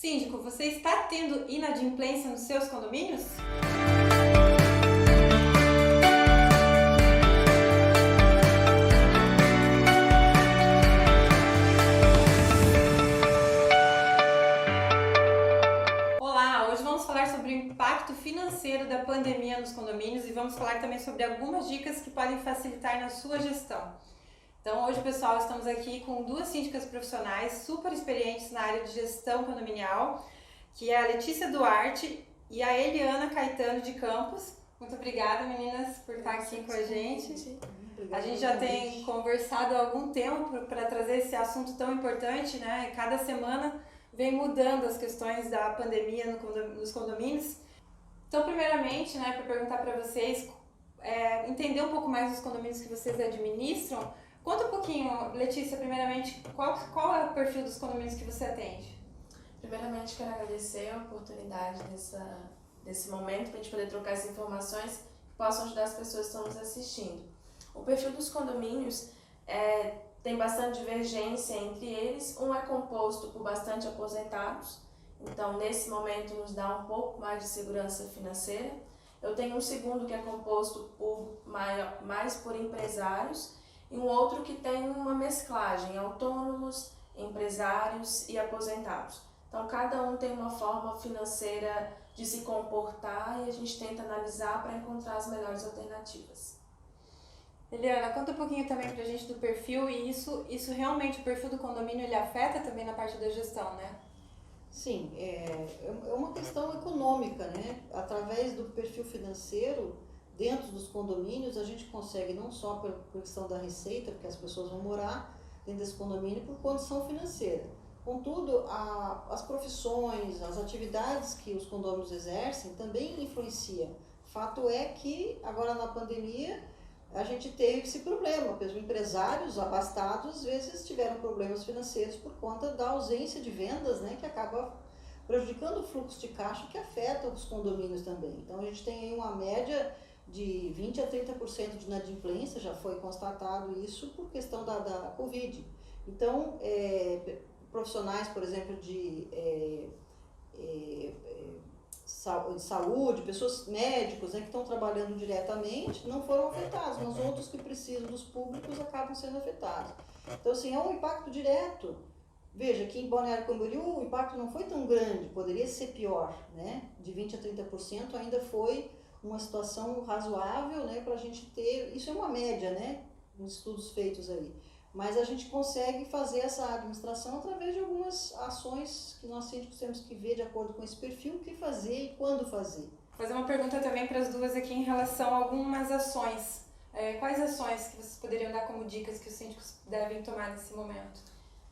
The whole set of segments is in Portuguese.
Síndico, você está tendo inadimplência nos seus condomínios? Olá, hoje vamos falar sobre o impacto financeiro da pandemia nos condomínios e vamos falar também sobre algumas dicas que podem facilitar na sua gestão. Então hoje, pessoal, estamos aqui com duas síndicas profissionais super experientes na área de gestão condominial, que é a Letícia Duarte e a Eliana Caetano de Campos. Muito obrigada, meninas, por estar aqui com a gente. A gente já tem conversado há algum tempo para trazer esse assunto tão importante, né? Cada semana vem mudando as questões da pandemia nos condomínios. Então, primeiramente, né, para perguntar para vocês, entender um pouco mais dos condomínios que vocês administram. Conta um pouquinho, Letícia, primeiramente, qual é o perfil dos condomínios que você atende? Primeiramente, quero agradecer a oportunidade desse momento para a gente poder trocar essas informações que possam ajudar as pessoas que estão nos assistindo. O perfil dos condomínios tem bastante divergência entre eles. Um é composto por bastante aposentados, então nesse momento nos dá um pouco mais de segurança financeira. Eu tenho um segundo que é composto mais por empresários e um outro que tem uma mesclagem, autônomos, empresários e aposentados. Então cada um tem uma forma financeira de se comportar e a gente tenta analisar para encontrar as melhores alternativas. Eliana, conta um pouquinho também pra gente do perfil e isso realmente, o perfil do condomínio, ele afeta também na parte da gestão, né? Sim, é uma questão econômica, né? Através do perfil financeiro, dentro dos condomínios, a gente consegue não só por questão da receita, porque as pessoas vão morar dentro desse condomínio por condição financeira. Contudo, as profissões, as atividades que os condôminos exercem também influenciam. Fato é que agora na pandemia a gente teve esse problema, porque os empresários abastados às vezes tiveram problemas financeiros por conta da ausência de vendas, né, que acaba prejudicando o fluxo de caixa, que afeta os condomínios também. Então a gente tem aí uma média de 20 a 30% de inadimplência, já foi constatado isso por questão da Covid. Então, profissionais, por exemplo, de saúde, pessoas médicos, né, que estão trabalhando diretamente, não foram afetados, mas outros que precisam dos públicos acabam sendo afetados. Então, assim, é um impacto direto. Veja, aqui em Balneário Camboriú o impacto não foi tão grande, poderia ser pior, né? De 20 a 30% ainda foi uma situação razoável, né, para a gente ter, isso é uma média, né, nos estudos feitos aí. Mas a gente consegue fazer essa administração através de algumas ações que nós síndicos temos que ver de acordo com esse perfil, o que fazer e quando fazer. Vou fazer uma pergunta também para as duas aqui em relação a algumas ações. Quais ações que vocês poderiam dar como dicas que os síndicos devem tomar nesse momento?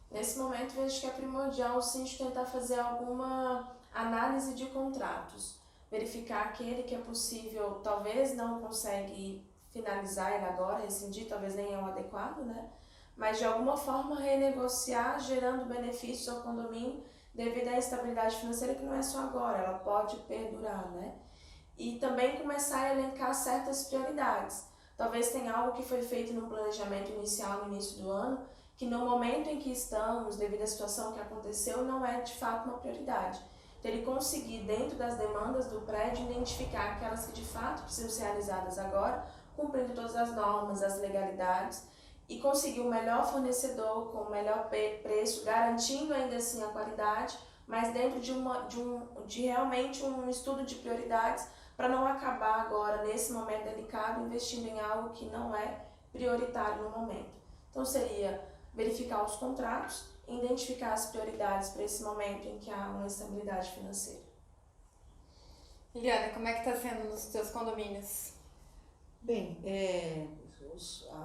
Nesse momento, eu acho que é primordial o síndico tentar fazer alguma análise de contratos, verificar aquele que é possível, talvez não consegue finalizar ele agora, rescindir, talvez nem é o adequado, né? Mas de alguma forma renegociar, gerando benefícios ao condomínio devido à estabilidade financeira, que não é só agora, ela pode perdurar, né? E também começar a elencar certas prioridades. Talvez tenha algo que foi feito no planejamento inicial no início do ano, que no momento em que estamos, devido à situação que aconteceu, não é de fato uma prioridade. Então ele conseguir, dentro das demandas do prédio, identificar aquelas que de fato precisam ser realizadas agora, cumprindo todas as normas, as legalidades, e conseguir o melhor fornecedor com o melhor preço, garantindo ainda assim a qualidade, mas dentro de realmente um estudo de prioridades, para não acabar agora, nesse momento delicado, investindo em algo que não é prioritário no momento. Então seria verificar os contratos e identificar as prioridades para esse momento em que há uma estabilidade financeira. Eliana, como é que está sendo nos seus condomínios? Bem,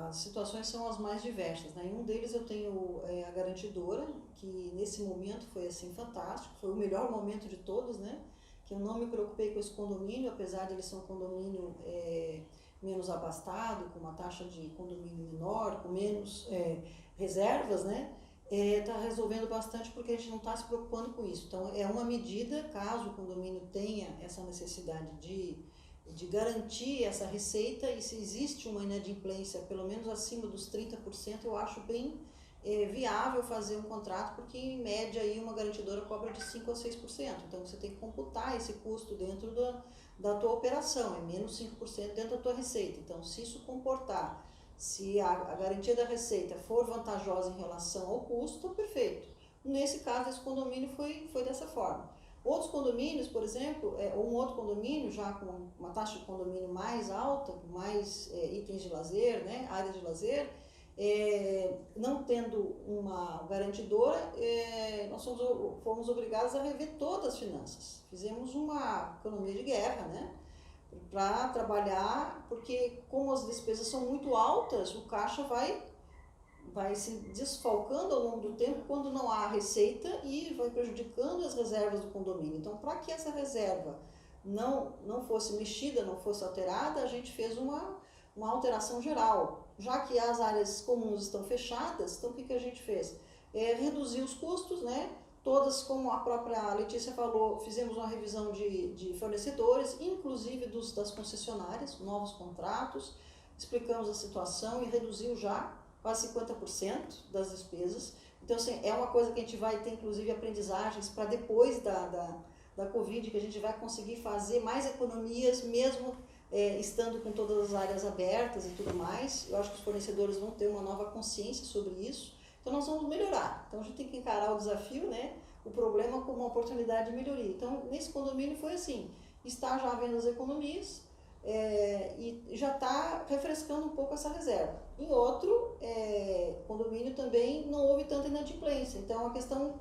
as situações são as mais diversas, né? Em um deles eu tenho a garantidora, que nesse momento foi assim fantástico, foi o melhor momento de todos, né? Que eu não me preocupei com esse condomínio, apesar de ele ser um condomínio menos abastado, com uma taxa de condomínio menor, com menos reservas, né? Está resolvendo bastante porque a gente não está se preocupando com isso. Então é uma medida, caso o condomínio tenha essa necessidade de garantir essa receita, e se existe uma inadimplência pelo menos acima dos 30%, eu acho bem viável fazer um contrato, porque em média aí uma garantidora cobra de 5% a 6%. Então você tem que computar esse custo dentro da tua operação, é menos 5% dentro da tua receita. Então se isso comportar, se a garantia da receita for vantajosa em relação ao custo, perfeito. Nesse caso, esse condomínio foi dessa forma. Outros condomínios, por exemplo, ou um outro condomínio já com uma taxa de condomínio mais alta, com mais itens de lazer, né, áreas de lazer, não tendo uma garantidora, nós fomos obrigados a rever todas as finanças. Fizemos uma economia de guerra, né, para trabalhar, porque como as despesas são muito altas, o caixa vai se desfalcando ao longo do tempo quando não há receita e vai prejudicando as reservas do condomínio. Então, para que essa reserva não fosse mexida, não fosse alterada, a gente fez uma alteração geral. Já que as áreas comuns estão fechadas, então o que a gente fez? Reduzir os custos, né? Todas, como a própria Letícia falou, fizemos uma revisão de fornecedores, inclusive das concessionárias, novos contratos, explicamos a situação e reduziu já quase 50% das despesas. Então, assim, é uma coisa que a gente vai ter, inclusive, aprendizagens para depois da Covid, que a gente vai conseguir fazer mais economias, mesmo estando com todas as áreas abertas e tudo mais. Eu acho que os fornecedores vão ter uma nova consciência sobre isso. Então, nós vamos melhorar. Então, a gente tem que encarar o desafio, né? O problema como uma oportunidade de melhoria. Então, nesse condomínio foi assim, está já havendo as economias, e já está refrescando um pouco essa reserva. Em outro condomínio também não houve tanta inadimplência, então é uma questão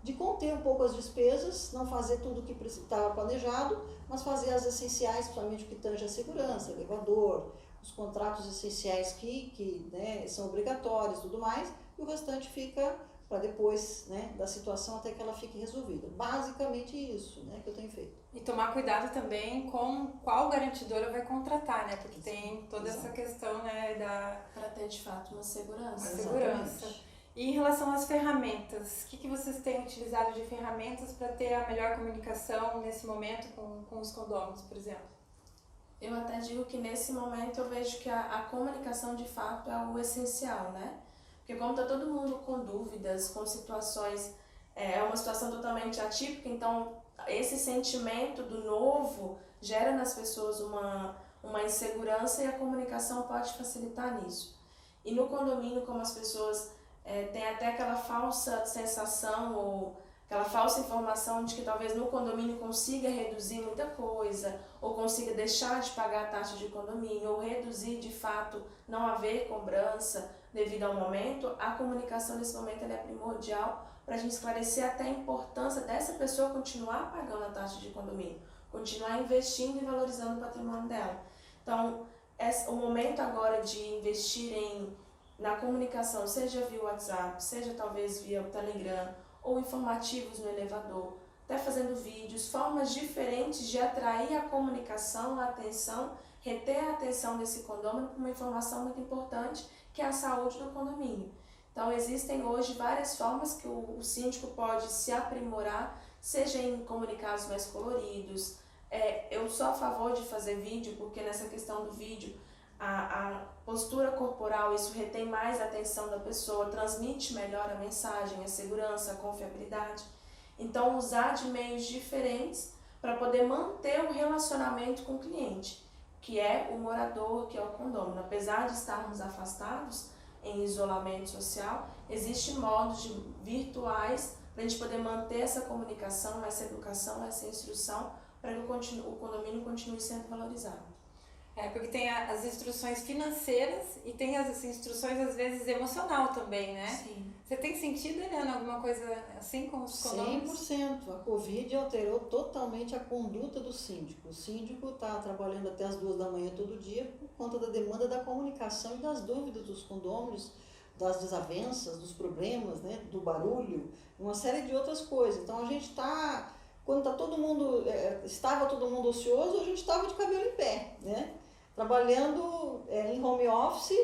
de conter um pouco as despesas, não fazer tudo o que estava planejado, mas fazer as essenciais, principalmente o que tange a segurança, elevador, os contratos essenciais que né, são obrigatórios e tudo mais, e o restante fica para depois, né, da situação até que ela fique resolvida. Basicamente isso, né, que eu tenho feito. E tomar cuidado também com qual garantidora vai contratar, né? Porque tem toda essa questão, né, para ter de fato uma segurança. Segurança. E em relação às ferramentas, o que vocês têm utilizado de ferramentas para ter a melhor comunicação nesse momento com os condôminos, por exemplo? Eu até digo que nesse momento eu vejo que a comunicação de fato é o essencial, né? Porque como está todo mundo com dúvidas, com situações, é uma situação totalmente atípica, então esse sentimento do novo gera nas pessoas uma insegurança e a comunicação pode facilitar nisso. E no condomínio, como as pessoas têm até aquela falsa sensação ou aquela falsa informação de que talvez no condomínio consiga reduzir muita coisa, ou consiga deixar de pagar a taxa de condomínio, ou reduzir de fato, não haver cobrança devido ao momento, a comunicação nesse momento ela é primordial para a gente esclarecer até a importância dessa pessoa continuar pagando a taxa de condomínio, continuar investindo e valorizando o patrimônio dela. Então, o momento agora de investir na comunicação, seja via WhatsApp, seja talvez via o Telegram, ou informativos no elevador, até fazendo vídeos, formas diferentes de atrair a comunicação, a atenção, reter a atenção desse condômino com uma informação muito importante, que é a saúde do condomínio. Então, existem hoje várias formas que o síndico pode se aprimorar, seja em comunicados mais coloridos. Eu sou a favor de fazer vídeo, porque nessa questão do vídeo, a postura corporal, isso retém mais a atenção da pessoa, transmite melhor a mensagem, a segurança, a confiabilidade. Então, usar de meios diferentes para poder manter um relacionamento com o cliente, que é o morador, que é o condômino. Apesar de estarmos afastados em isolamento social, existem modos virtuais para a gente poder manter essa comunicação, essa educação, essa instrução, para que o condomínio continue sendo valorizado. Porque tem as instruções financeiras e tem as instruções, às vezes, emocional também, né? Sim. Você tem sentido, Eliana, alguma coisa assim com os condôminos? 100%. A Covid alterou totalmente a conduta do síndico. O síndico está trabalhando até as 2 da manhã todo dia por conta da demanda da comunicação e das dúvidas dos condôminos, das desavenças, dos problemas, né, do barulho, uma série de outras coisas. Então a gente está, quando estava todo mundo ocioso, a gente estava de cabelo em pé, né? Trabalhando em home office,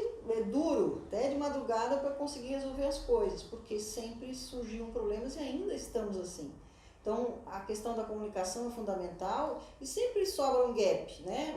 duro, até de madrugada para conseguir resolver as coisas, porque sempre surgiam problemas e ainda estamos assim. Então, a questão da comunicação é fundamental e sempre sobra um gap, né?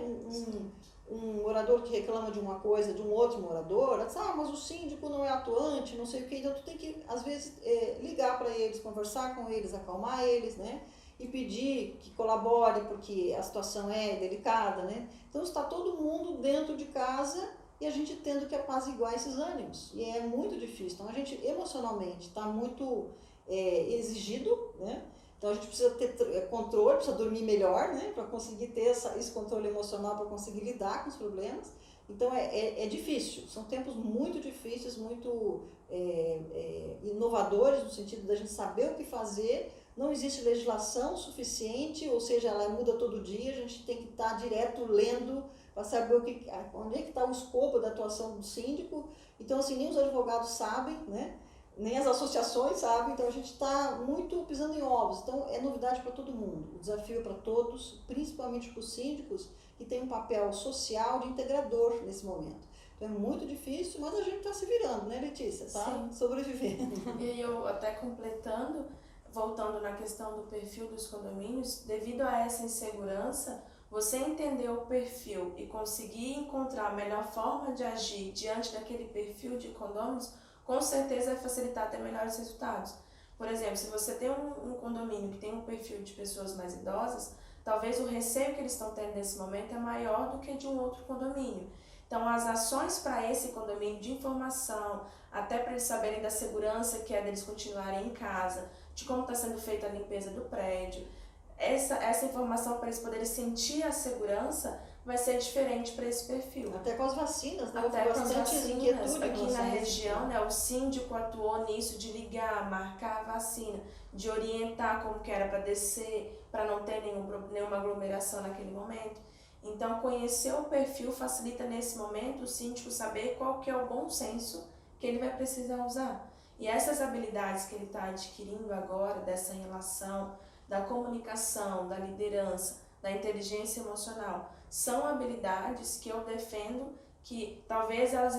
um morador que reclama de uma coisa de um outro morador, diz, mas o síndico não é atuante, não sei o que, então tu tem que, às vezes, ligar para eles, conversar com eles, acalmar eles, né? E pedir que colabore, porque a situação é delicada, né? Então está todo mundo dentro de casa e a gente tendo que apaziguar esses ânimos. E é muito difícil. Então a gente emocionalmente está muito exigido, né? Então a gente precisa ter controle, precisa dormir melhor, né? Para conseguir ter esse controle emocional, para conseguir lidar com os problemas. Então é difícil, são tempos muito difíceis, muito inovadores no sentido da gente saber o que fazer. Não existe legislação suficiente, ou seja, ela muda todo dia, a gente tem que estar direto lendo para saber onde é que está o escopo da atuação do síndico. Então, assim, nem os advogados sabem, né? Nem as associações sabem, então a gente está muito pisando em ovos. Então, é novidade para todo mundo, o desafio é para todos, principalmente para os síndicos, que tem um papel social de integrador nesse momento. Então, é muito difícil, mas a gente está se virando, né, Letícia? Está sobrevivendo. E eu, até completando, voltando na questão do perfil dos condomínios, devido a essa insegurança, você entender o perfil e conseguir encontrar a melhor forma de agir diante daquele perfil de condôminos, com certeza vai facilitar até melhores resultados. Por exemplo, se você tem um condomínio que tem um perfil de pessoas mais idosas, talvez o receio que eles estão tendo nesse momento é maior do que de um outro condomínio. Então, as ações para esse condomínio de informação, até para eles saberem da segurança que é deles continuarem em casa, de como está sendo feita a limpeza do prédio, essa informação para eles poderem sentir a segurança vai ser diferente para esse perfil. Até com as vacinas, né? Até com as vacinas. Aqui na região, né, o síndico atuou nisso de ligar, marcar a vacina, de orientar como que era para descer, para não ter nenhuma aglomeração naquele momento. Então, conhecer o perfil facilita nesse momento o síndico saber qual que é o bom senso que ele vai precisar usar. E essas habilidades que ele está adquirindo agora, dessa relação, da comunicação, da liderança, da inteligência emocional, são habilidades que eu defendo que talvez elas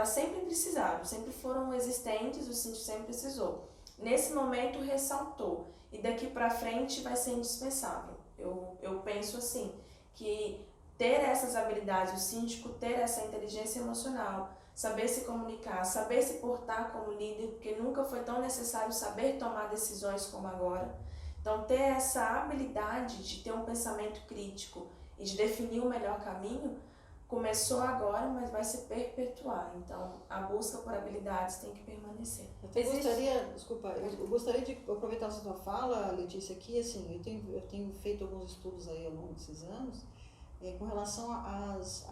sempre precisaram, sempre foram existentes, o síndico sempre precisou. Nesse momento ressaltou e daqui para frente vai ser indispensável. Eu penso assim, que ter essas habilidades, o síndico ter essa inteligência emocional, saber se comunicar, saber se portar como líder, porque nunca foi tão necessário saber tomar decisões como agora. Então, ter essa habilidade de ter um pensamento crítico e de definir o melhor caminho, começou agora, mas vai se perpetuar. Então, a busca por habilidades tem que permanecer. Eu gostaria de aproveitar essa tua fala, Letícia, aqui, assim, eu tenho feito alguns estudos aí ao longo desses anos, com relação às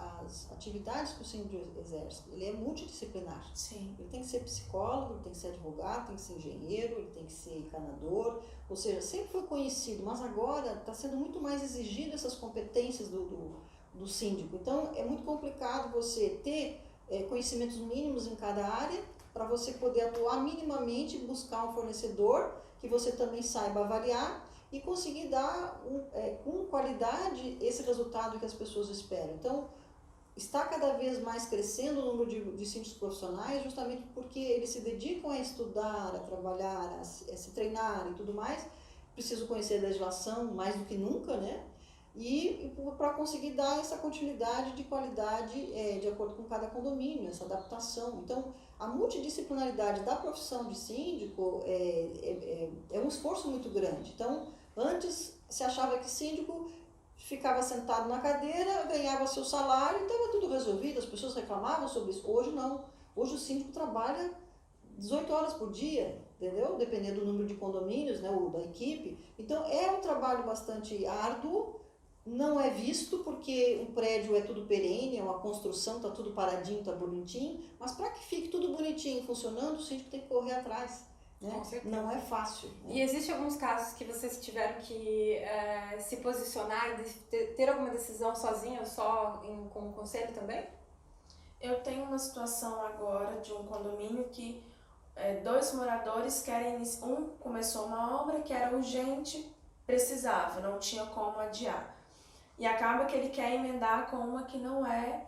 atividades que o síndico exerce. Ele é multidisciplinar. Sim. Ele tem que ser psicólogo, ele tem que ser advogado, tem que ser engenheiro, ele tem que ser encanador, ou seja, sempre foi conhecido, mas agora está sendo muito mais exigido essas competências do síndico. Então, é muito complicado você ter conhecimentos mínimos em cada área para você poder atuar minimamente, buscar um fornecedor que você também saiba avaliar e conseguir dar com qualidade esse resultado que as pessoas esperam. Então, está cada vez mais crescendo o número de síndicos profissionais, justamente porque eles se dedicam a estudar, a trabalhar, a se treinar e tudo mais. Preciso conhecer a legislação mais do que nunca, né? E para conseguir dar essa continuidade de qualidade de acordo com cada condomínio, essa adaptação. Então, a multidisciplinaridade da profissão de síndico é um esforço muito grande. Então, antes se achava que síndico ficava sentado na cadeira, ganhava seu salário e estava tudo resolvido, as pessoas reclamavam sobre isso. Hoje não. Hoje o síndico trabalha 18 horas por dia, entendeu? Dependendo do número de condomínios, né, ou da equipe. Então, é um trabalho bastante árduo, não é visto porque um prédio é tudo perene, é uma construção, está tudo paradinho, está bonitinho, mas para que fique tudo bonitinho, funcionando, o síndico tem que correr atrás. Né? Não é fácil. Né? E existem alguns casos que vocês tiveram que se posicionar e ter alguma decisão sozinha ou só com o conselho também? Eu tenho uma situação agora de um condomínio que 2 moradores querem... Um começou uma obra que era urgente, precisava, não tinha como adiar. E acaba que ele quer emendar com uma que não é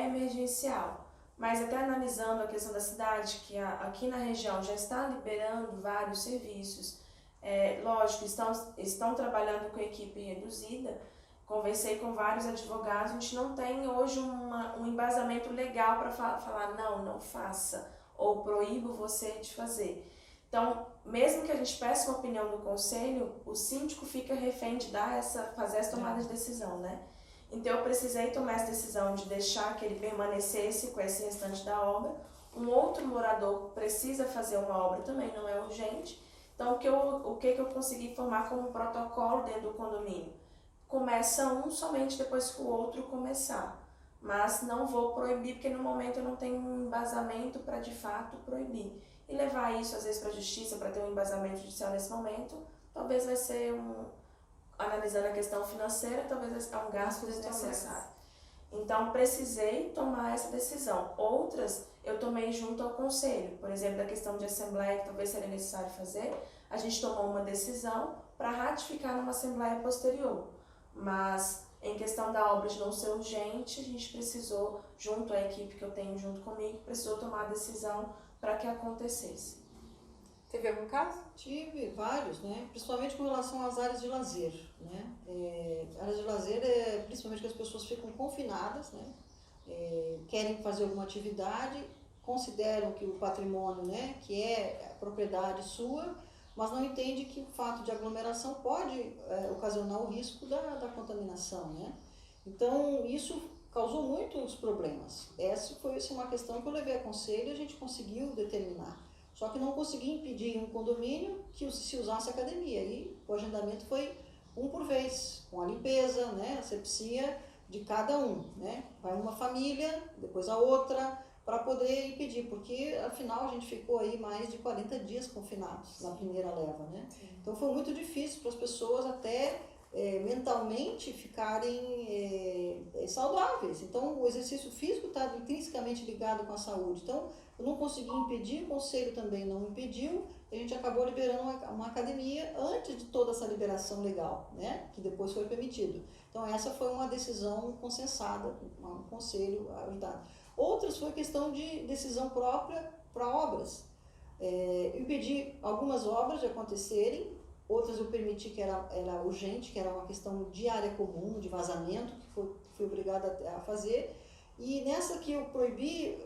emergencial. Mas até analisando a questão da cidade, que aqui na região já está liberando vários serviços, lógico, estão trabalhando com equipe reduzida, conversei com vários advogados, a gente não tem hoje um embasamento legal para falar não faça, ou proíbo você de fazer. Então, mesmo que a gente peça uma opinião do conselho, o síndico fica refém de fazer essa tomada de decisão, né? Então, eu precisei tomar essa decisão de deixar que ele permanecesse com esse restante da obra. Um outro morador precisa fazer uma obra também, não é urgente. Então, o que eu consegui formar como um protocolo dentro do condomínio? Começa um somente depois que o outro começar. Mas não vou proibir, porque no momento eu não tenho um embasamento para de fato proibir. E levar isso às vezes para a justiça, para ter um embasamento judicial nesse momento, talvez vai ser analisando a questão financeira, talvez é um gasto desnecessário. Então, precisei tomar essa decisão. Outras, eu tomei junto ao conselho. Por exemplo, da questão de assembleia, que talvez seria necessário fazer, a gente tomou uma decisão para ratificar numa assembleia posterior. Mas, em questão da obra de não ser urgente, a gente precisou, junto à equipe que eu tenho junto comigo, precisou tomar a decisão para que acontecesse. Teve algum caso? Tive vários, né? Principalmente com relação às áreas de lazer, né? Áreas de lazer principalmente que as pessoas ficam confinadas, né? Querem fazer alguma atividade, consideram que o patrimônio, né, que é propriedade sua, mas não entende que o fato de aglomeração pode ocasionar o risco da contaminação, né? Então, isso causou muitos problemas. Essa foi uma questão que eu levei a conselho e a gente conseguiu determinar. Só que não consegui impedir um condomínio que se usasse academia. E o agendamento foi um por vez, com a limpeza, né, a asepsia de cada um, né? Vai uma família, depois a outra, para poder impedir, porque afinal a gente ficou aí mais de 40 dias confinados na primeira leva, né? Então foi muito difícil para as pessoas até mentalmente ficarem saudáveis. Então o exercício físico está intrinsecamente ligado com a saúde. Então eu não consegui impedir, o conselho também não impediu, a gente acabou liberando uma academia antes de toda essa liberação legal, né? Que depois foi permitido. Então essa foi uma decisão consensada, um conselho ajudado. Outras foi questão de decisão própria para obras. Impedi algumas obras de acontecerem, outras eu permiti que era urgente, que era uma questão de área comum, de vazamento, que fui obrigada a fazer. E nessa que eu proibi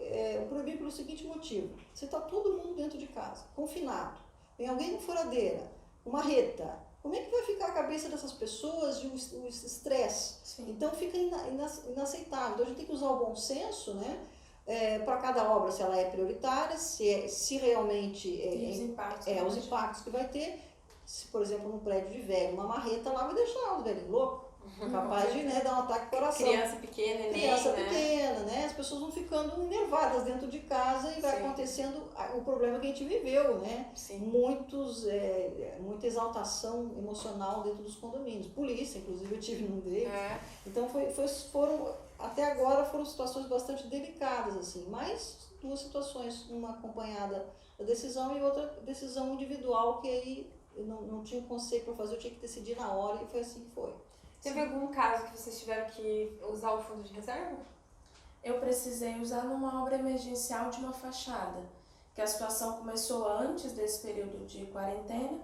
pelo seguinte motivo: você está todo mundo dentro de casa, confinado, vem alguém com furadeira, uma marreta, como é que vai ficar a cabeça dessas pessoas e o estresse? Então fica inaceitável. Então a gente tem que usar o bom senso, né? Para cada obra, se ela é prioritária, se realmente os impactos que vai ter. Se, por exemplo, num prédio de velho, uma marreta lá vai deixar os velhos loucos, capaz de dar um ataque ao coração. Criança pequena, pequena, né? As pessoas vão ficando enervadas dentro de casa e vai acontecendo o problema que a gente viveu, né? Muita exaltação emocional dentro dos condomínios. Polícia, inclusive, eu tive num deles. Então, até agora foram situações bastante delicadas, assim, mas duas situações, uma acompanhada da decisão e outra decisão individual, que aí eu não tinha um conceito para fazer, eu tinha que decidir na hora e foi assim que foi. Teve algum caso que vocês tiveram que usar o fundo de reserva? Eu precisei usar numa obra emergencial de uma fachada, que a situação começou antes desse período de quarentena.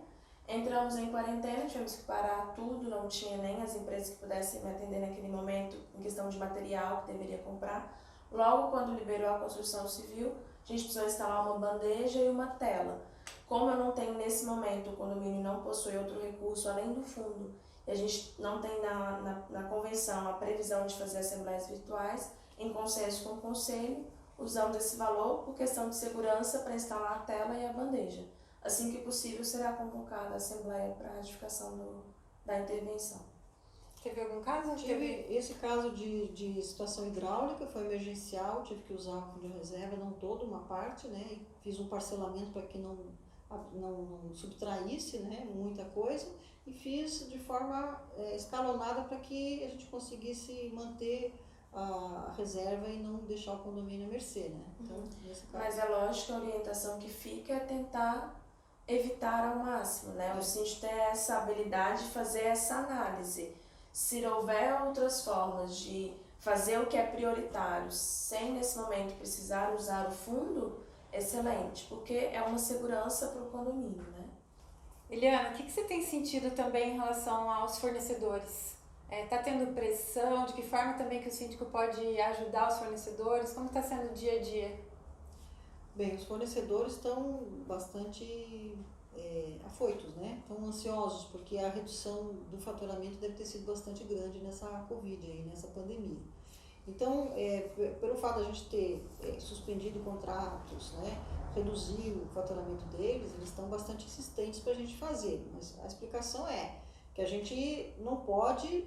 Entramos em quarentena, tivemos que parar tudo, não tinha nem as empresas que pudessem me atender naquele momento em questão de material que deveria comprar. Logo quando liberou a construção civil, a gente precisou instalar uma bandeja e uma tela. Como eu não tenho nesse momento, o condomínio não possui outro recurso além do fundo, e a gente não tem na convenção a previsão de fazer assembleias virtuais, em consenso com o conselho, usamos esse valor por questão de segurança para instalar a tela e a bandeja. Assim que possível, será convocada a assembleia para a ratificação da intervenção. Teve algum caso? Tive esse caso de situação hidráulica, foi emergencial, tive que usar o fundo de reserva, não todo, uma parte, né? E fiz um parcelamento para que não subtraísse, né, muita coisa, e fiz de forma escalonada para que a gente conseguisse manter a reserva e não deixar o condomínio à mercê, né? Então, nesse caso. Mas é lógico que a orientação que fica é tentar evitar ao máximo, né? O síndico tem essa habilidade de fazer essa análise. Se houver outras formas de fazer o que é prioritário, sem nesse momento precisar usar o fundo, excelente, porque é uma segurança para o condomínio, né? Eliana, o que você tem sentido também em relação aos fornecedores? Está tendo pressão? De que forma também que o síndico pode ajudar os fornecedores? Como está sendo o dia a dia? Bem, os fornecedores estão bastante afoitos, né? Estão ansiosos, porque a redução do faturamento deve ter sido bastante grande nessa Covid, aí, nessa pandemia. Então, pelo fato de a gente ter suspendido contratos, né, reduzir o faturamento deles, eles estão bastante insistentes para a gente fazer. Mas a explicação é que a gente não pode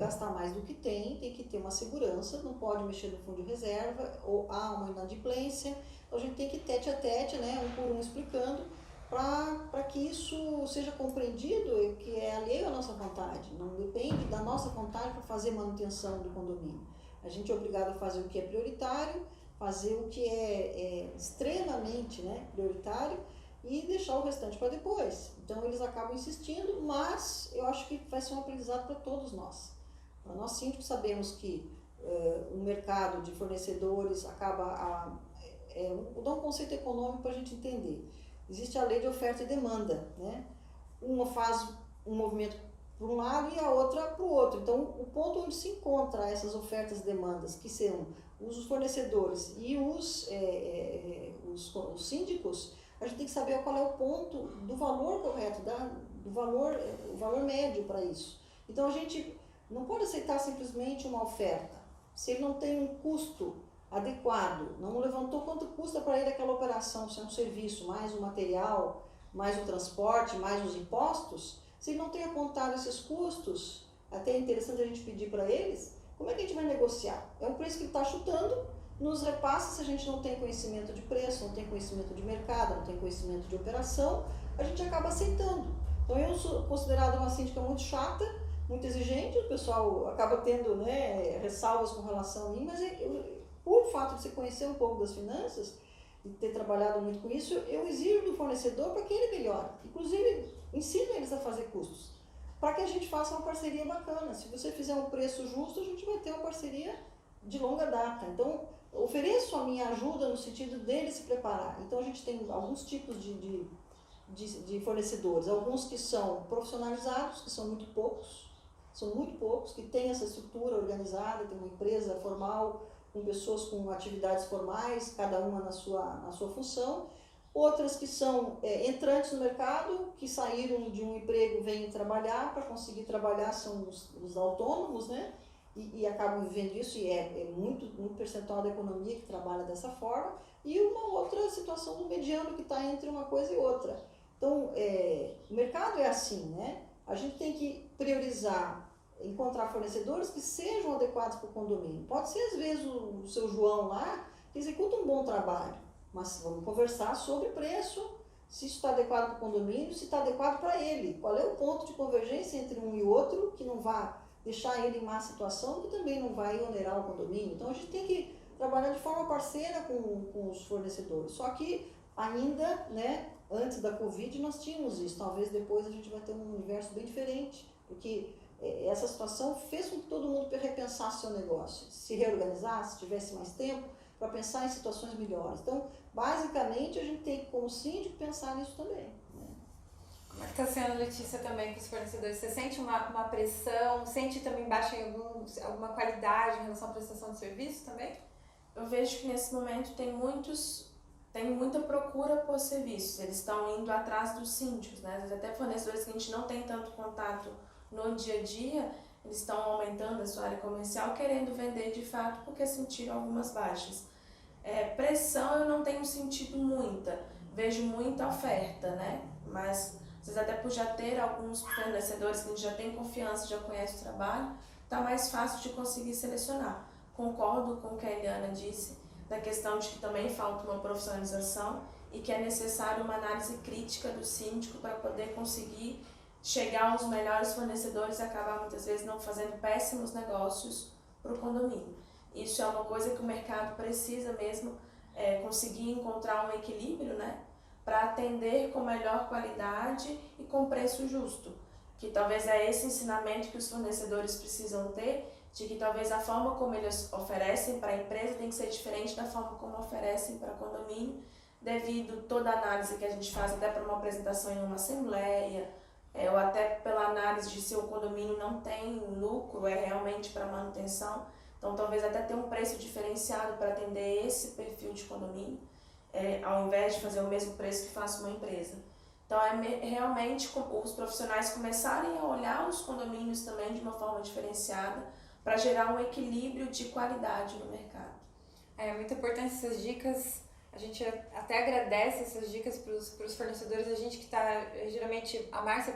gastar mais do que tem que ter uma segurança, não pode mexer no fundo de reserva, ou há uma inadimplência, então a gente tem que ir tete a tete, né, um por um explicando, para que isso seja compreendido, que é alheio à nossa vontade, não depende da nossa vontade para fazer manutenção do condomínio. A gente é obrigado a fazer o que é prioritário, fazer o que é extremamente, né, prioritário e deixar o restante para depois. Então eles acabam insistindo, mas eu acho que vai ser um aprendizado para todos nós. Para nós síndicos sabemos que o mercado de fornecedores acaba vou dar um conceito econômico para a gente entender. Existe a lei de oferta e demanda, né? Uma faz um movimento para um lado e a outra para o outro. Então, o ponto onde se encontra essas ofertas e demandas, que são os fornecedores e os síndicos, a gente tem que saber qual é o ponto do valor correto, o valor médio para isso. Então, a gente não pode aceitar simplesmente uma oferta. Se ele não tem um custo adequado, não levantou quanto custa para ele aquela operação, se é um serviço, mais o material, mais o transporte, mais os impostos, se ele não tem apontado esses custos, até é interessante a gente pedir para eles, como é que a gente vai negociar? É um preço que ele está chutando, nos repassa, se a gente não tem conhecimento de preço, não tem conhecimento de mercado, não tem conhecimento de operação, a gente acaba aceitando. Então eu sou considerada uma síndica muito chata, muito exigente, o pessoal acaba tendo, né, ressalvas com relação a mim, mas por fato de você conhecer um pouco das finanças e ter trabalhado muito com isso, eu exijo do fornecedor para que ele melhore. Inclusive, ensino eles a fazer custos, para que a gente faça uma parceria bacana. Se você fizer um preço justo, a gente vai ter uma parceria de longa data. Então, ofereço a minha ajuda no sentido dele se preparar. Então, a gente tem alguns tipos de fornecedores, alguns que são profissionalizados, que são muito poucos, que têm essa estrutura organizada, tem uma empresa formal, com pessoas com atividades formais, cada uma na sua função. Outras que são entrantes no mercado, que saíram de um emprego, vêm trabalhar, para conseguir trabalhar são os autônomos, né? E acabam vivendo isso, e é muito percentual da economia que trabalha dessa forma. E uma outra situação do mediano, que está entre uma coisa e outra. Então, o mercado é assim, né? A gente tem que priorizar, encontrar fornecedores que sejam adequados para o condomínio. Pode ser, às vezes, o seu João lá, que executa um bom trabalho, mas vamos conversar sobre preço, se isso está adequado para o condomínio, se está adequado para ele. Qual é o ponto de convergência entre um e outro, que não vai deixar ele em má situação, que também não vai onerar o condomínio. Então, a gente tem que trabalhar de forma parceira com os fornecedores. Só que ainda, né, antes da Covid, nós tínhamos isso. Talvez depois a gente vai ter um universo bem diferente, porque essa situação fez com que todo mundo repensasse seu negócio, se reorganizasse, tivesse mais tempo para pensar em situações melhores. Então, basicamente, a gente tem que, como síndico, pensar nisso também. Né? Como é que está sendo, Letícia, também com os fornecedores? Você sente uma pressão? Sente também baixa em alguma qualidade em relação à prestação de serviço também? Eu vejo que nesse momento tem muita procura por serviços. Eles estão indo atrás dos síndicos, né? Às vezes até fornecedores que a gente não tem tanto contato no dia a dia, eles estão aumentando a sua área comercial, querendo vender de fato, porque sentiram algumas baixas. Pressão eu não tenho sentido muita, vejo muita oferta, né? Mas, às vezes até por já ter alguns fornecedores que a gente já tem confiança, já conhece o trabalho, está mais fácil de conseguir selecionar. Concordo com o que a Eliana disse, da questão de que também falta uma profissionalização e que é necessário uma análise crítica do síndico para poder conseguir chegar aos melhores fornecedores e acabar muitas vezes não fazendo péssimos negócios para o condomínio. Isso é uma coisa que o mercado precisa mesmo conseguir encontrar um equilíbrio, né, para atender com melhor qualidade e com preço justo. Que talvez é esse ensinamento que os fornecedores precisam ter, de que talvez a forma como eles oferecem para a empresa tem que ser diferente da forma como oferecem para o condomínio, devido toda a análise que a gente faz até para uma apresentação em uma assembleia, ou até pela aquela análise de se o condomínio não tem lucro, é realmente para manutenção. Então, talvez até ter um preço diferenciado para atender esse perfil de condomínio, ao invés de fazer o mesmo preço que faça uma empresa. Então, realmente os profissionais começarem a olhar os condomínios também de uma forma diferenciada para gerar um equilíbrio de qualidade no mercado. É muito importante essas dicas. A gente até agradece essas dicas para os fornecedores. A gente que está, geralmente, a Márcia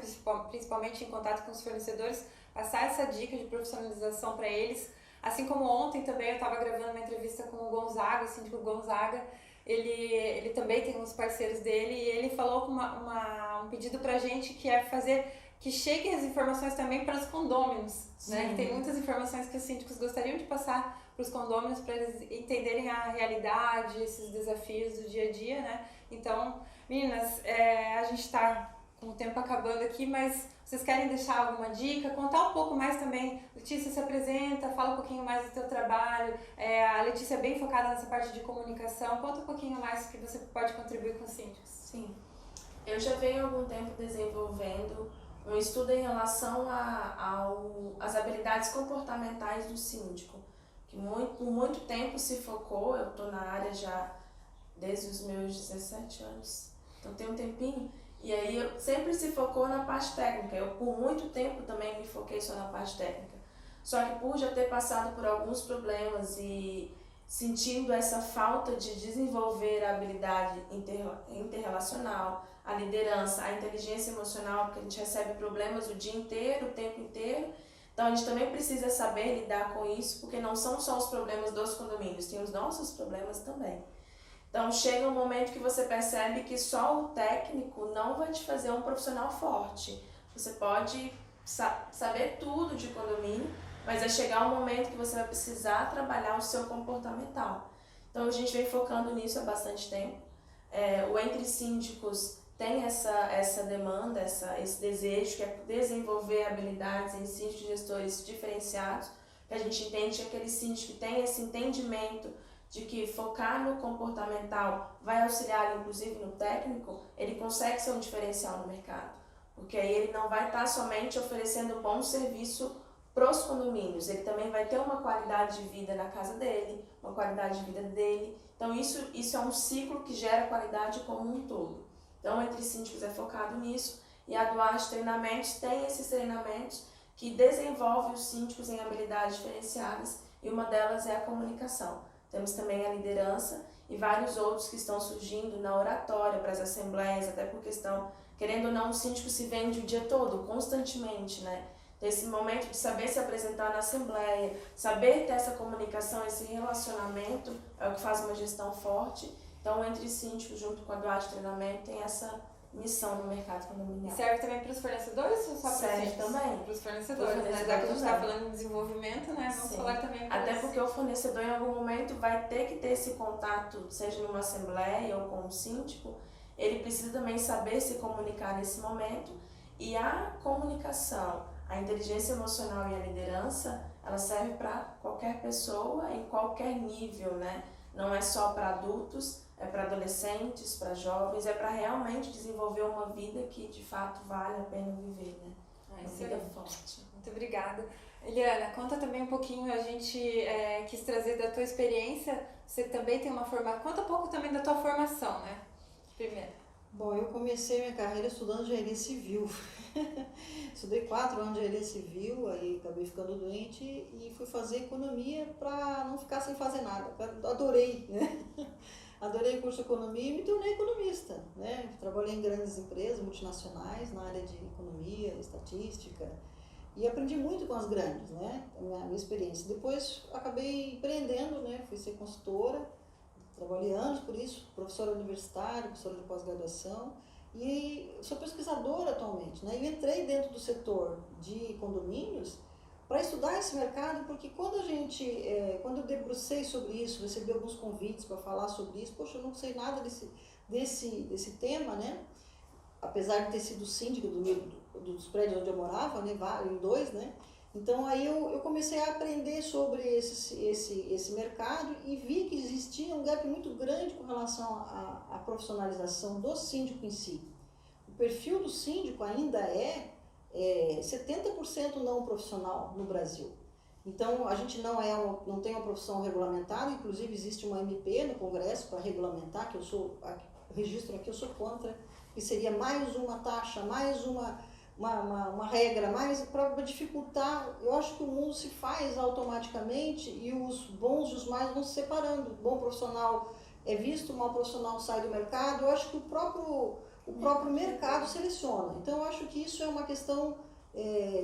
principalmente em contato com os fornecedores, passar essa dica de profissionalização para eles. Assim como ontem também eu estava gravando uma entrevista com o Gonzaga, o síndico Gonzaga. Ele também tem uns parceiros dele e ele falou com um pedido para a gente que é fazer que cheguem as informações também para os condôminos, né? Que tem muitas informações que os síndicos gostariam de passar para os condôminos para eles entenderem a realidade, esses desafios do dia a dia, né? Então, meninas, a gente está com o tempo acabando aqui, mas vocês querem deixar alguma dica? Contar um pouco mais também. Letícia, se apresenta, fala um pouquinho mais do teu trabalho. A Letícia é bem focada nessa parte de comunicação. Conta um pouquinho mais que você pode contribuir com os síndicos. Sim. Eu já venho há algum tempo desenvolvendo um estudo em relação às habilidades comportamentais do síndico, que por muito tempo se focou, eu estou na área já desde os meus 17 anos, então tem um tempinho, e aí eu sempre se focou na parte técnica. Eu por muito tempo também me foquei só na parte técnica, só que por já ter passado por alguns problemas e sentindo essa falta de desenvolver a habilidade interrelacional, a liderança, a inteligência emocional, porque a gente recebe problemas o dia inteiro, o tempo inteiro. Então a gente também precisa saber lidar com isso, porque não são só os problemas dos condomínios, tem os nossos problemas também. Então chega um momento que você percebe que só o técnico não vai te fazer um profissional forte. Você pode saber tudo de condomínio, mas vai chegar um momento que você vai precisar trabalhar o seu comportamental. Então a gente vem focando nisso há bastante tempo. O Entre Síndicos tem essa demanda, esse desejo, que é desenvolver habilidades em síndicos gestores diferenciados, que a gente entende que aquele síndico que tem esse entendimento de que focar no comportamental vai auxiliar, inclusive no técnico, ele consegue ser um diferencial no mercado, porque aí ele não vai estar somente oferecendo bom serviço para os condomínios, ele também vai ter uma qualidade de vida na casa dele, uma qualidade de vida dele. Então isso é um ciclo que gera qualidade como um todo. Então, Entre Síndicos é focado nisso, e a Duarte Treinamentos tem esses treinamentos que desenvolve os síndicos em habilidades diferenciadas, e uma delas é a comunicação. Temos também a liderança e vários outros que estão surgindo na oratória para as assembleias, até por questão, querendo ou não, o síndico se vende o dia todo, constantemente, né? Então, esse momento de saber se apresentar na assembleia, saber ter essa comunicação, esse relacionamento, é o que faz uma gestão forte. Então, Entre Síndicos, junto com a Duarte Treinamento, tem essa missão no mercado condominial. Serve também para os fornecedores ou só para os Serve síndicos? também. Para os fornecedores, né? Já que a gente está falando em desenvolvimento, né? Vamos falar também para Até porque o fornecedor, em algum momento, vai ter que ter esse contato, seja numa assembleia ou com um síndico. Ele precisa também saber se comunicar nesse momento. E a comunicação, a inteligência emocional e a liderança, ela serve para qualquer pessoa, em qualquer nível, né? Não é só para adultos, é para adolescentes, para jovens, é para realmente desenvolver uma vida que de fato vale a pena viver, né? Uma vida forte. Muito obrigada. Eliana, conta também um pouquinho, a gente quis trazer da tua experiência, você também tem uma formação, conta um pouco também da tua formação, né? Primeiro. Bom, eu comecei minha carreira estudando engenharia civil. Estudei 4 anos de engenharia civil, aí acabei ficando doente e fui fazer economia para não ficar sem fazer nada. Adorei, né? Adorei o curso de economia e me tornei economista, né? Trabalhei em grandes empresas multinacionais na área de economia, estatística, e aprendi muito com as grandes, né? A minha experiência. Depois acabei empreendendo, né? Fui ser consultora, trabalhei anos por isso, professora universitária, professora de pós-graduação, e sou pesquisadora atualmente, né? Eu entrei dentro do setor de condomínios para estudar esse mercado, porque quando eu debrucei sobre isso, recebi alguns convites para falar sobre isso, poxa, eu não sei nada desse tema, né? Apesar de ter sido síndica dos prédios onde eu morava, né? Em 2, né? Então aí eu comecei a aprender sobre esse mercado e vi que existia um gap muito grande com relação à profissionalização do síndico em si. O perfil do síndico ainda é 70% não profissional no Brasil. Então, a gente não tem uma profissão regulamentada, inclusive existe uma MP no Congresso para regulamentar, que registro aqui, eu sou contra, que seria mais uma taxa, mais uma regra, mais para dificultar. Eu acho que o mundo se faz automaticamente e os bons e os mais vão se separando. O bom profissional é visto, o mau profissional sai do mercado. Eu acho que o próprio mercado seleciona. Então, eu acho que isso é uma questão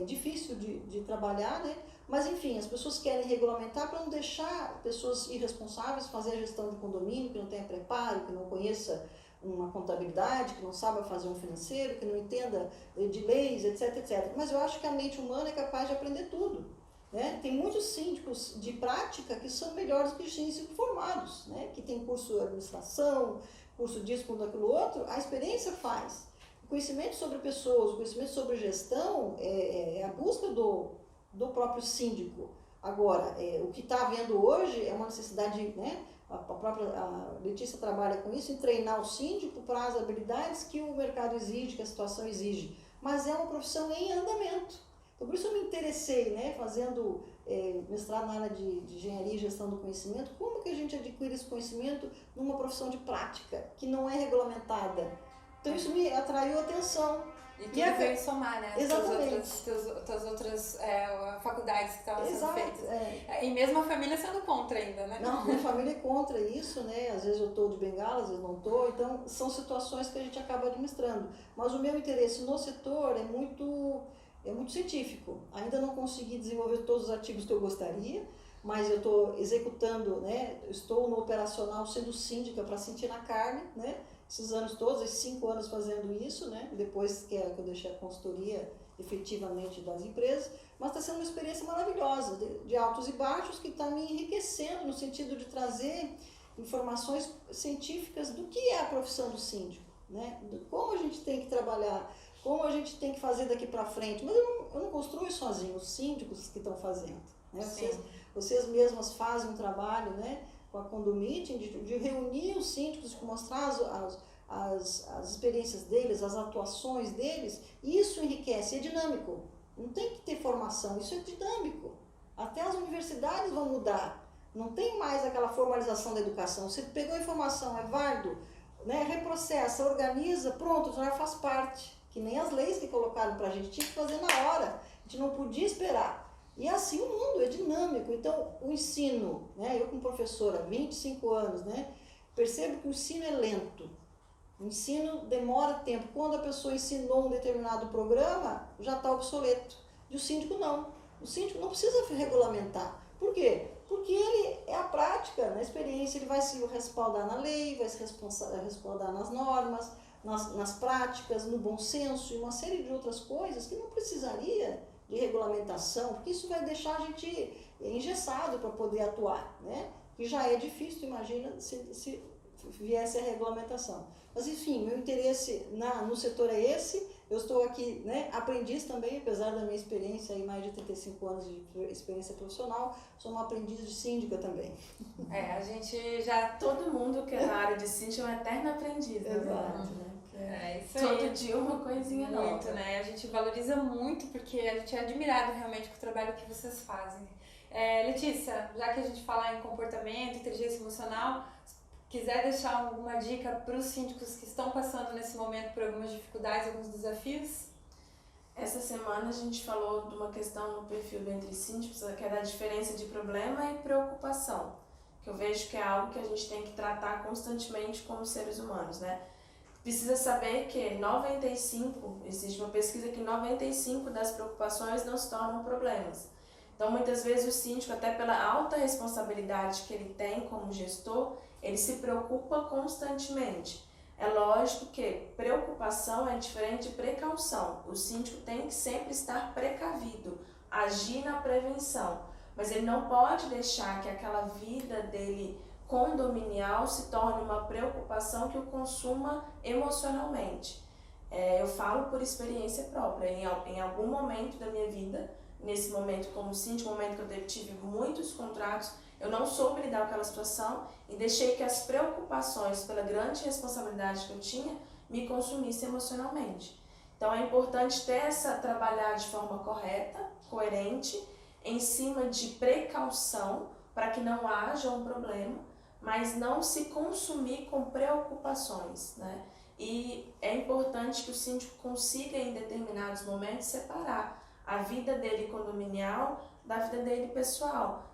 difícil de trabalhar, né? Mas, enfim, as pessoas querem regulamentar para não deixar pessoas irresponsáveis fazer a gestão de condomínio, que não tenha preparo, que não conheça uma contabilidade, que não saiba fazer um financeiro, que não entenda de leis, etc, etc. Mas eu acho que a mente humana é capaz de aprender tudo, né? Tem muitos síndicos de prática que são melhores que os síndicos formados, né? Que tem curso de administração, curso disso, curso daquilo outro, a experiência faz. O conhecimento sobre pessoas, o conhecimento sobre gestão é a busca do próprio síndico. Agora, o que está havendo hoje é uma necessidade, né? A Letícia trabalha com isso, em treinar o síndico para as habilidades que o mercado exige, que a situação exige. Mas é uma profissão em andamento. Então, por isso eu me interessei, né? Fazendo mestrado na área de engenharia e gestão do conhecimento. Como que a gente adquire esse conhecimento numa profissão de prática, que não é regulamentada? Então, isso me atraiu a atenção. E tudo veio somar, né? Exatamente. Tuas outras faculdades que estavam sendo Exato, feitas. E mesmo a família sendo contra ainda, né? Não, minha família é contra isso, né? Às vezes eu estou de bengala, às vezes não estou. Então, são situações que a gente acaba administrando. Mas o meu interesse no setor é muito científico. Ainda não consegui desenvolver todos os artigos que eu gostaria, mas eu estou executando, né? Estou no operacional sendo síndica para sentir na carne, né? Esses anos todos, esses 5 anos fazendo isso, né? Depois que eu deixei a consultoria efetivamente das empresas, mas está sendo uma experiência maravilhosa, de altos e baixos, que está me enriquecendo no sentido de trazer informações científicas do que é a profissão do síndico, né? Como a gente tem que trabalhar, como a gente tem que fazer daqui para frente. Mas eu não construo isso sozinho, os síndicos que estão fazendo, né? Vocês mesmas fazem um trabalho, né? Com a Condomeeting, de reunir os síndicos, de mostrar as experiências deles, as atuações deles, e isso enriquece, é dinâmico. Não tem que ter formação, isso é dinâmico. Até as universidades vão mudar. Não tem mais aquela formalização da educação. Você pegou a informação, é válido, né? Reprocessa, organiza, pronto, já faz parte. Que nem as leis que colocaram para a gente, tinha que fazer na hora. A gente não podia esperar. E assim o mundo é dinâmico. Então, o ensino, né? Eu como professora, 25 anos, né? Percebo que o ensino é lento. O ensino demora tempo. Quando a pessoa ensinou um determinado programa, já está obsoleto. E o síndico não. O síndico não precisa regulamentar. Por quê? Porque ele é a prática, na experiência, ele vai se respaldar na lei, vai se respaldar nas normas, nas práticas, no bom senso e uma série de outras coisas que não precisaria de regulamentação, porque isso vai deixar a gente engessado para poder atuar, né? Que já é difícil, imagina, se viesse a regulamentação. Mas, enfim, meu interesse no setor é esse. Eu estou aqui, né, aprendiz também, apesar da minha experiência, aí, mais de 35 anos de experiência profissional, sou uma aprendiz de síndica também. A gente já... Todo mundo que é na área de síndico é um eterno aprendiz, na verdade, né? Isso Todo aí. dia uma coisinha nova. Muito, né? A gente valoriza muito porque a gente é admirado realmente com o trabalho que vocês fazem. Letícia, já que a gente fala em comportamento, inteligência emocional, quiser deixar alguma dica para os síndicos que estão passando nesse momento por algumas dificuldades, alguns desafios? Essa semana a gente falou de uma questão no perfil do Entre Síndicos, que é da diferença de problema e preocupação, que eu vejo que é algo que a gente tem que tratar constantemente como seres humanos, né? Precisa saber que existe uma pesquisa que 95% das preocupações não se tornam problemas. Então, muitas vezes o síndico, até pela alta responsabilidade que ele tem como gestor, ele se preocupa constantemente. É lógico que preocupação é diferente de precaução. O síndico tem que sempre estar precavido, agir na prevenção. Mas ele não pode deixar que aquela vida dele condominial se torne uma preocupação que o consuma emocionalmente. Eu falo por experiência própria. Em algum momento da minha vida, nesse momento como síndico, momento que eu tive muitos contratos, eu não soube lidar com aquela situação e deixei que as preocupações, pela grande responsabilidade que eu tinha, me consumissem emocionalmente. Então é importante trabalhar de forma correta, coerente, em cima de precaução, para que não haja um problema, mas não se consumir com preocupações, né? E é importante que o síndico consiga, em determinados momentos, separar a vida dele condominial da vida dele pessoal.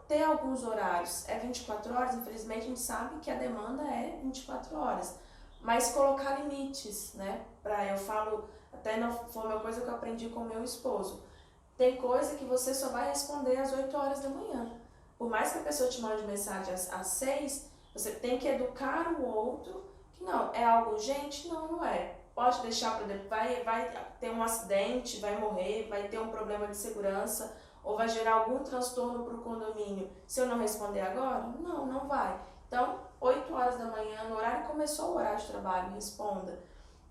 Ter alguns horários, é 24 horas, infelizmente a gente sabe que a demanda é 24 horas, mas colocar limites, né? Eu falo, até não foi uma coisa que eu aprendi com meu esposo, tem coisa que você só vai responder às 8 horas da manhã. Por mais que a pessoa te mande mensagem às 6, você tem que educar o outro que não, é algo urgente? Não, não é. Pode deixar para depois, vai ter um acidente, vai morrer, vai ter um problema de segurança, ou vai gerar algum transtorno para o condomínio. Se eu não responder agora? Não, não vai. Então, 8 horas da manhã, no horário que começou o horário de trabalho, responda.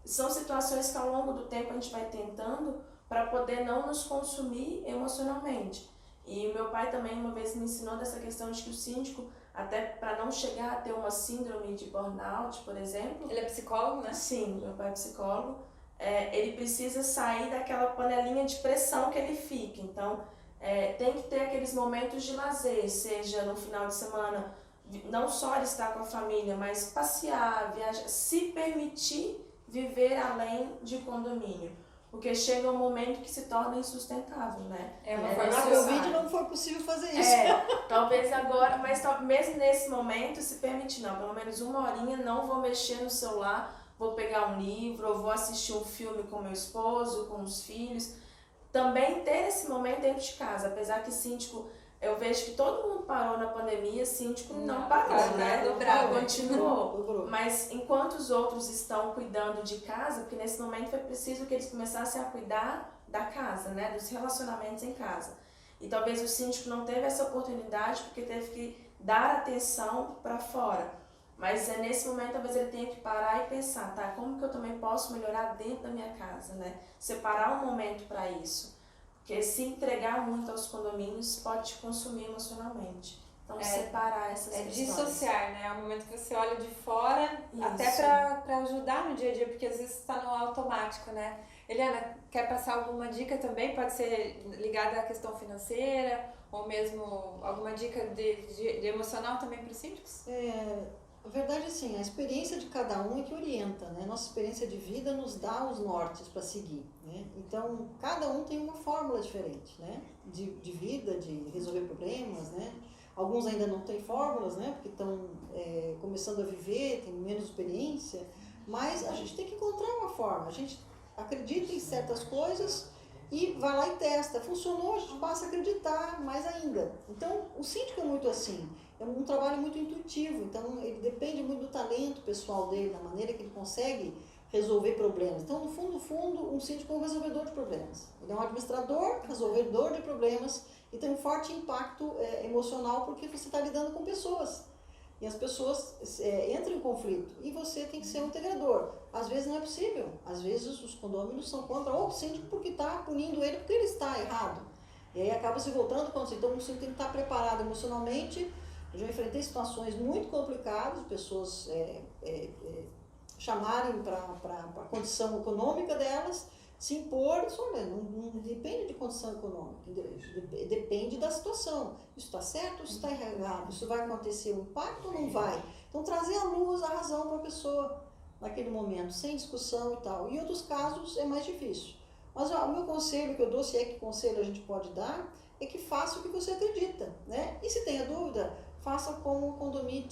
São situações que ao longo do tempo a gente vai tentando para poder não nos consumir emocionalmente. E o meu pai também uma vez me ensinou dessa questão de que o síndico, até para não chegar a ter uma síndrome de burnout, por exemplo... Ele é psicólogo, né? Sim, meu pai é psicólogo. Ele precisa sair daquela panelinha de pressão que ele fica. Então, tem que ter aqueles momentos de lazer, seja no final de semana, não só ele estar com a família, mas passear, viajar, se permitir viver além de condomínio. Porque chega um momento que se torna insustentável, né? Na Covid não foi possível fazer isso. Talvez agora, mas mesmo nesse momento se permitir, não, pelo menos uma horinha não vou mexer no celular, vou pegar um livro, ou vou assistir um filme com meu esposo, com os filhos. Também ter esse momento dentro de casa, apesar que síndico, eu vejo que todo mundo parou na pandemia, síndico não parou, né? Continuou. Mas enquanto os outros estão cuidando de casa, porque nesse momento foi preciso que eles começassem a cuidar da casa, né? Dos relacionamentos em casa. E talvez o síndico não teve essa oportunidade porque teve que dar atenção para fora. Mas nesse momento talvez ele tenha que parar e pensar, tá? Como que eu também posso melhorar dentro da minha casa, né? Separar um momento para isso. Porque se entregar muito aos condomínios pode te consumir emocionalmente. Então, separar essas questões. Dissociar, né? É um momento que você olha de fora, Isso. até para ajudar no dia a dia, porque às vezes está no automático, né? Eliana, quer passar alguma dica também? Pode ser ligada à questão financeira, ou mesmo alguma dica de emocional também para os síndicos? A verdade, sim, a experiência de cada um é que orienta, né? Nossa experiência de vida nos dá os nortes para seguir, né? Então, cada um tem uma fórmula diferente, né? De vida, de resolver problemas, né? Alguns ainda não têm fórmulas, né? Porque estão começando a viver, têm menos experiência, mas a gente tem que encontrar uma forma. A gente acredita em certas coisas e vai lá e testa. Funcionou, a gente passa a acreditar mais ainda. Então, o síndico é muito assim. É um trabalho muito intuitivo, então ele depende muito do talento pessoal dele, da maneira que ele consegue resolver problemas. Então, no fundo, um síndico é um resolvedor de problemas. Ele é um administrador, resolvedor de problemas e tem um forte impacto emocional porque você está lidando com pessoas. E as pessoas entram em conflito e você tem que ser um integrador. Às vezes não é possível, às vezes os condôminos são contra o síndico porque está punindo ele porque ele está errado. E aí acaba se voltando contra você. Então, o síndico tem que estar preparado emocionalmente. Eu já enfrentei situações muito complicadas, pessoas chamarem para a condição econômica delas, se impor, não depende de condição econômica, depende da situação. Isso está certo ou isso está errado? Isso vai acontecer um impacto ou não vai? Então, trazer à luz a razão para a pessoa naquele momento, sem discussão e tal. Em outros casos é mais difícil. Mas o meu conselho que eu dou, se é que conselho a gente pode dar, é que faça o que você acredita, né? E se tem a dúvida, faça como o condomínio,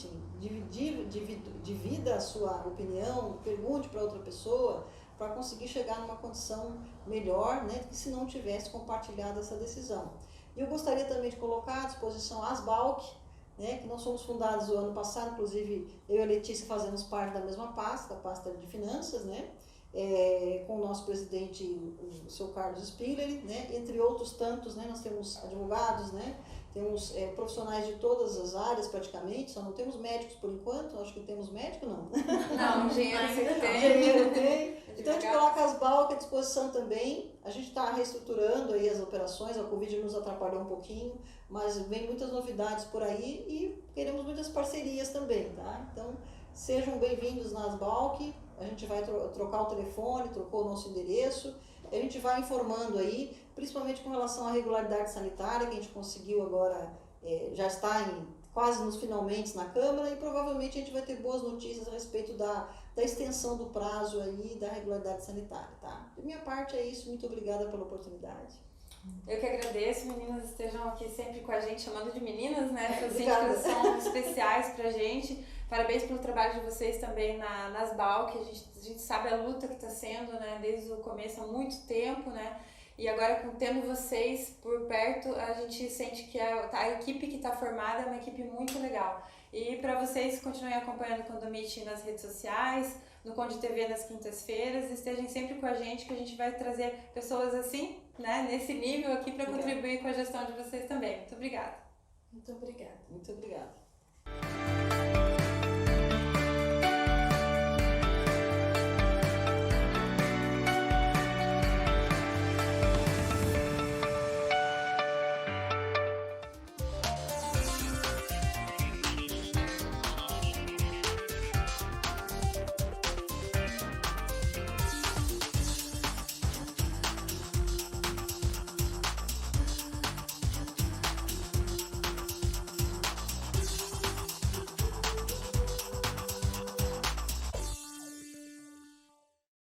divida a sua opinião, pergunte para outra pessoa, para conseguir chegar numa condição melhor, né, que se não tivesse compartilhado essa decisão. E eu gostaria também de colocar à disposição a Asbalc, né, que nós fomos fundados o ano passado, inclusive eu e a Letícia fazemos parte da mesma pasta, a pasta de finanças, né, com o nosso presidente, o seu Carlos Spiller, né, entre outros tantos, né, nós temos advogados, né, temos profissionais de todas as áreas praticamente, só não temos médicos por enquanto, acho que temos médico, não. Não, engenheiro tem. Então a gente coloca as Asbalc à disposição também, a gente está reestruturando aí as operações, a Covid nos atrapalhou um pouquinho, mas vem muitas novidades por aí e queremos muitas parcerias também, tá? Então sejam bem-vindos na Asbalc, a gente vai trocar o telefone, trocou o nosso endereço, a gente vai informando aí, principalmente com relação à regularidade sanitária, que a gente conseguiu agora, já está quase nos finalmente na Câmara, e provavelmente a gente vai ter boas notícias a respeito da extensão do prazo aí da regularidade sanitária, tá? De minha parte é isso, muito obrigada pela oportunidade. Eu que agradeço, meninas estejam aqui sempre com a gente, chamando de meninas, né? Essas Obrigada. síndicas são especiais pra gente. Parabéns pelo trabalho de vocês também nas BAU, que a gente sabe a luta que está sendo, né? Desde o começo, há muito tempo, né? E agora, tendo vocês por perto, a gente sente que a equipe que está formada é uma equipe muito legal. E para vocês continuem acompanhando o Condomite nas redes sociais, no Conde TV nas quintas-feiras, estejam sempre com a gente, que a gente vai trazer pessoas assim, né, nesse nível aqui para contribuir com a gestão de vocês também. Muito obrigada. Muito obrigada. Muito obrigada.